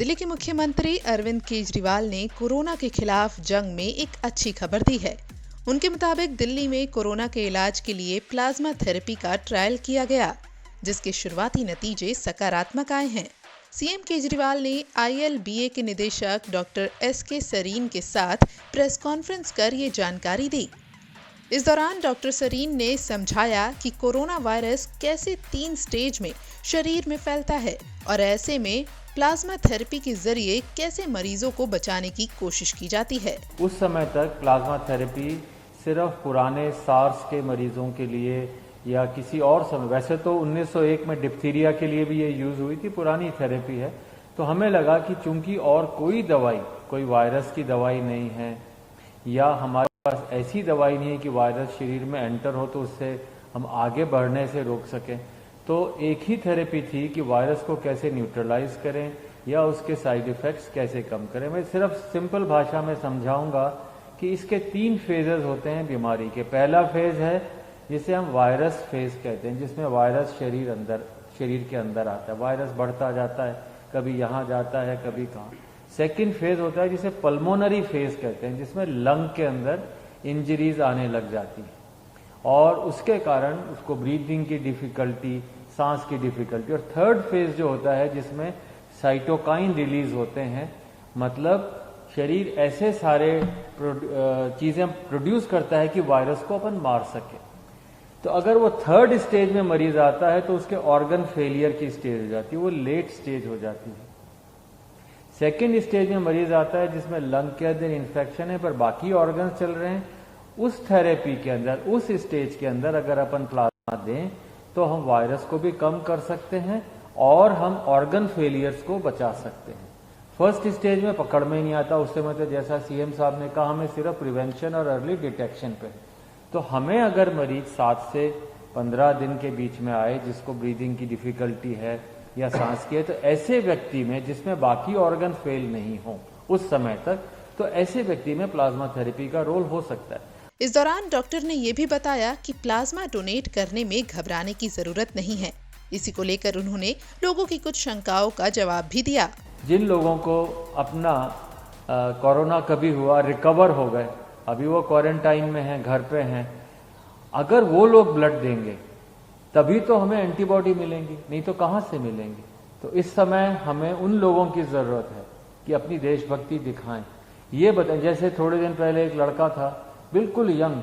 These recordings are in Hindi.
दिल्ली के मुख्यमंत्री अरविंद केजरीवाल ने कोरोना के खिलाफ जंग में एक अच्छी खबर दी है। उनके मुताबिक दिल्ली में कोरोना के इलाज के लिए प्लाज्मा थेरेपी का ट्रायल किया गया, जिसके शुरुआती नतीजे सकारात्मक आए हैं। सीएम केजरीवाल ने ILBA के निदेशक डॉक्टर SK सरीन के साथ प्रेस कॉन्फ्रेंस कर ये जानकारी दी। इस दौरान डॉक्टर सरीन ने समझाया कि कोरोना वायरस कैसे 3 स्टेज में शरीर में फैलता है और ऐसे में प्लाज्मा थेरेपी के जरिए कैसे मरीजों को बचाने की कोशिश की जाती है। उस समय तक प्लाज्मा थेरेपी सिर्फ पुराने सार्स के मरीजों के लिए या किसी और समय, वैसे तो 1901 में डिप्थीरिया के लिए भी ये यूज हुई थी, पुरानी थेरेपी है। तो हमें लगा कि चूंकि और कोई वायरस की दवाई नहीं है या हमारे पास ऐसी दवाई नहीं है कि वायरस शरीर में एंटर हो तो उससे हम आगे बढ़ने से रोक सकें, तो एक ही थेरेपी थी कि वायरस को कैसे न्यूट्रलाइज करें या उसके साइड इफेक्ट्स कैसे कम करें। मैं सिर्फ सिंपल भाषा में समझाऊंगा कि इसके 3 फेजेस होते हैं बीमारी के। पहला फेज है जिसे हम वायरस फेज कहते हैं, जिसमें वायरस शरीर के अंदर आता है, वायरस बढ़ता जाता है, कभी यहाँ जाता है कभी कहाँ। सेकेंड फेज होता है जिसे पल्मोनरी फेज कहते हैं, जिसमें लंग के अंदर इंजरीज आने लग जाती है और उसके कारण उसको ब्रीथिंग की डिफिकल्टी, सांस की डिफिकल्टी। और थर्ड फेज जो होता है जिसमें साइटोकाइन रिलीज होते हैं, मतलब शरीर ऐसे सारे चीजें प्रोड्यूस करता है कि वायरस को अपन मार सके। तो अगर वो थर्ड स्टेज में मरीज आता है तो उसके ऑर्गन फेलियर की स्टेज हो जाती है, वो लेट स्टेज हो जाती है। सेकेंड स्टेज में मरीज आता है जिसमें लंग के अंदर इन्फेक्शन है पर बाकी ऑर्गन चल रहे हैं। उस थेरेपी के अंदर, उस स्टेज के अंदर अगर अपन प्लाज्मा दें तो हम वायरस को भी कम कर सकते हैं और हम ऑर्गन फेलियर्स को बचा सकते हैं। फर्स्ट स्टेज में पकड़ में नहीं आता, उससे मतलब जैसा सीएम साहब ने कहा, हमें सिर्फ प्रिवेंशन और अर्ली डिटेक्शन पे। तो हमें अगर मरीज 7 से 15 दिन के बीच में आए जिसको ब्रीदिंग की डिफिकल्टी है या सांस की है, तो ऐसे व्यक्ति में जिसमें बाकी ऑर्गन फेल नहीं हो उस समय तक, तो ऐसे व्यक्ति में प्लाज्मा थेरेपी का रोल हो सकता है। इस दौरान डॉक्टर ने ये भी बताया कि प्लाज्मा डोनेट करने में घबराने की जरूरत नहीं है। इसी को लेकर उन्होंने लोगों की कुछ शंकाओं का जवाब भी दिया। जिन लोगों को अपना कोरोना कभी हुआ, रिकवर हो गए, अभी वो क्वारंटाइन में हैं, घर पे हैं, अगर वो लोग ब्लड देंगे तभी तो हमें एंटीबॉडी मिलेंगी, नहीं तो कहां से मिलेंगी। तो इस समय हमें उन लोगों की जरूरत है कि अपनी देशभक्ति दिखाएं। ये बताएं, जैसे थोड़े दिन पहले एक लड़का था बिल्कुल यंग,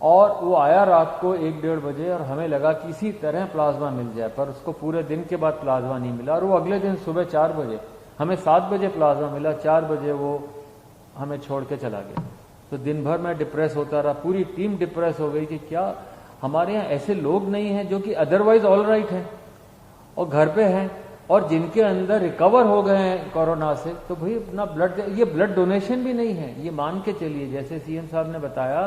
और वो आया रात को 1-1:30 बजे और हमें लगा किसी तरह प्लाज्मा मिल जाए, पर उसको पूरे दिन के बाद प्लाज्मा नहीं मिला और वो अगले दिन सुबह 4 बजे, हमें 7 बजे प्लाज्मा मिला, 4 बजे वो हमें छोड़ के चला गया। तो दिन भर मैं डिप्रेस होता रहा, पूरी टीम डिप्रेस हो गई कि क्या हमारे यहाँ ऐसे लोग नहीं हैं जो कि अदरवाइज ऑल राइट हैं और घर पे हैं और जिनके अंदर रिकवर हो गए हैं कोरोना से, तो भाई अपना ब्लड, ये ब्लड डोनेशन भी नहीं है, ये मान के चलिए। जैसे सीएम साहब ने बताया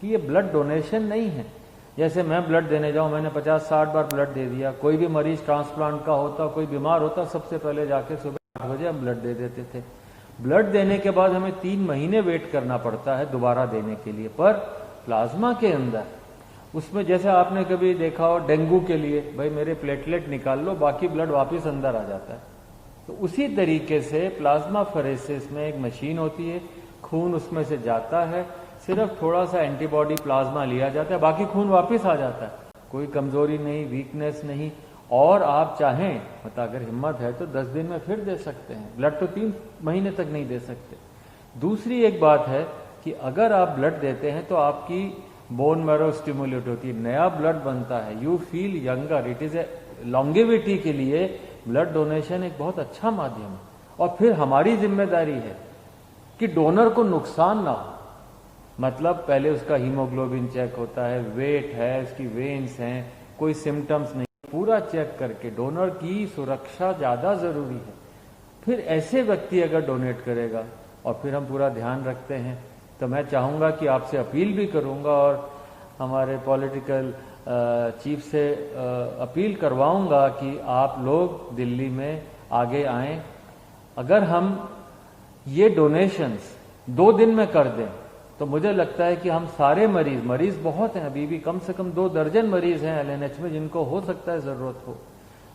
कि ये ब्लड डोनेशन नहीं है। जैसे मैं ब्लड देने जाऊं, मैंने 50-60 बार ब्लड दे दिया। कोई भी मरीज ट्रांसप्लांट का होता, कोई बीमार होता, सबसे पहले जाके सुबह 8 बजे हम ब्लड दे देते थे। ब्लड देने के बाद हमें 3 महीने वेट करना पड़ता है दोबारा देने के लिए। पर प्लाज्मा के अंदर, उसमें जैसे आपने कभी देखा हो डेंगू के लिए, भाई मेरे प्लेटलेट निकाल लो, बाकी ब्लड वापस अंदर आ जाता है। तो उसी तरीके से प्लाज्मा फेरेसिस में एक मशीन होती है, खून उसमें से जाता है, सिर्फ थोड़ा सा एंटीबॉडी प्लाज्मा लिया जाता है, बाकी खून वापस आ जाता है। कोई कमजोरी नहीं, वीकनेस नहीं। और आप चाहें, मतलब अगर हिम्मत है तो 10 दिन में फिर दे सकते हैं ब्लड, तो 3 महीने तक नहीं दे सकते। दूसरी एक बात है कि अगर आप ब्लड देते हैं तो आपकी बोन मैरो स्टिमुलेट होती है, नया ब्लड बनता है, you feel younger, it is a longevity के लिए ब्लड डोनेशन एक बहुत अच्छा माध्यम है। और फिर हमारी जिम्मेदारी है कि डोनर को नुकसान ना हो, मतलब पहले उसका हीमोग्लोबिन चेक होता है, वेट है, उसकी वेन्स हैं, कोई सिम्टम्स नहीं, पूरा चेक करके डोनर की सुरक्षा ज्यादा जरूरी है। फिर ऐसे व्यक्ति अगर डोनेट करेगा और फिर हम पूरा ध्यान रखते हैं, तो मैं चाहूंगा कि आपसे अपील भी करूंगा और हमारे पॉलिटिकल चीफ से अपील करवाऊंगा कि आप लोग दिल्ली में आगे आएं। अगर हम ये डोनेशंस 2 दिन में कर दें तो मुझे लगता है कि हम सारे मरीज बहुत हैं, अभी भी कम से कम 2 दर्जन मरीज हैं LNH में जिनको हो सकता है जरूरत हो।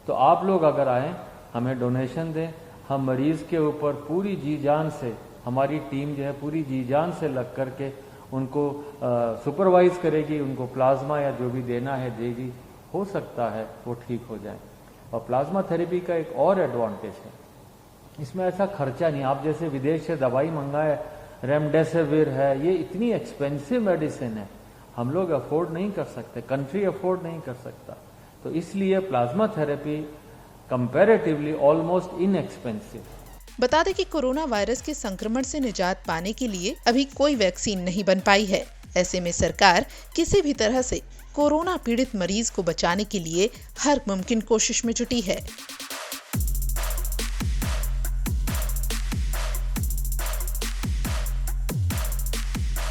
तो आप लोग अगर आए, हमें डोनेशन दें, हम मरीज के ऊपर पूरी जी जान से, हमारी टीम जो है पूरी जी जान से लग करके उनको सुपरवाइज करेगी, उनको प्लाज्मा या जो भी देना है देगी। हो सकता है वो ठीक हो जाए। और प्लाज्मा थेरेपी का एक और एडवांटेज है, इसमें ऐसा खर्चा नहीं। आप जैसे विदेश से दवाई मंगाए, रेमडेसिविर है, ये इतनी एक्सपेंसिव मेडिसिन है, हम लोग अफोर्ड नहीं कर सकते, कंट्री अफोर्ड नहीं कर सकता। तो इसलिए plasma therapy comparatively almost inexpensive. बता दें कि कोरोना वायरस के संक्रमण से निजात पाने के लिए अभी कोई वैक्सीन नहीं बन पाई है। ऐसे में सरकार किसी भी तरह से कोरोना पीड़ित मरीज को बचाने के लिए हर मुमकिन कोशिश में जुटी है।